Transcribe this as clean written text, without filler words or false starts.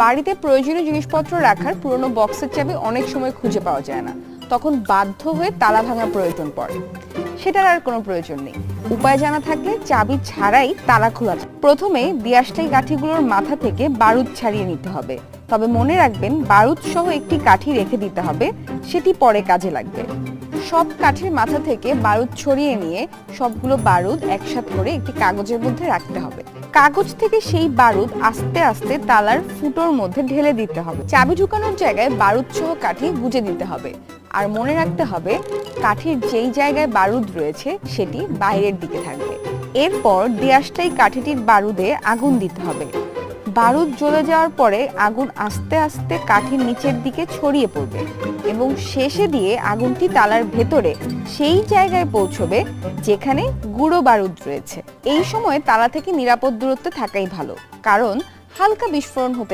বাড়িতে প্রয়োজনীয় জিনিসপত্র রাখার পুরনো বক্সের চাবি অনেক সময় খুঁজে পাওয়া যায় না, তখন বাধ্য হয়ে তালা ভাঙা প্রয়োজন পড়ে। সেটার আর কোনো প্রয়োজন নেই। উপায় জানা থাকলে চাবি ছাড়াই তালা খোলা যায়। প্রথমে দিয়াশলাই কাঠিগুলোর মাথা থেকে বারুদ ছাড়িয়ে নিতে হবে, তবে মনে রাখবেন বারুদ সহ একটি কাঠি রেখে দিতে হবে, সেটি পরে কাজে লাগবে। সব কাঠির মাথা থেকে বারুদ ছড়িয়ে নিয়ে সবগুলো বারুদ একসাথে করে একটি কাগজের মধ্যে রাখতে হবে। কাগজ থেকে সেই বারুদ আস্তে আস্তে তালার ফুটোর মধ্যে ঢেলে দিতে হবে। চাবি ঢুকানোর জায়গায় বারুদ সহ কাঠি গুঁজে দিতে হবে। আর মনে রাখতে হবে কাঠির যেই জায়গায় বারুদ রয়েছে সেটি বাইরের দিকে থাকবে। এরপর দিয়াশলাই কাঠিটির বারুদে আগুন দিতে হবে। বারুদ জ্বলে যাওয়ার পরে আগুন আস্তে আস্তে কাঠির নিচের দিকে ছড়িয়ে পড়বে এবং শেষে দিয়ে আগুনটি তালার ভেতরে সেই জায়গায় পৌঁছবে যেখানে গুঁড়ো বারুদ রয়েছে। এই সময় তালা থেকে নিরাপদ দূরত্বে থাকাই ভালো, কারণ হালকা বিস্ফোরণ হতে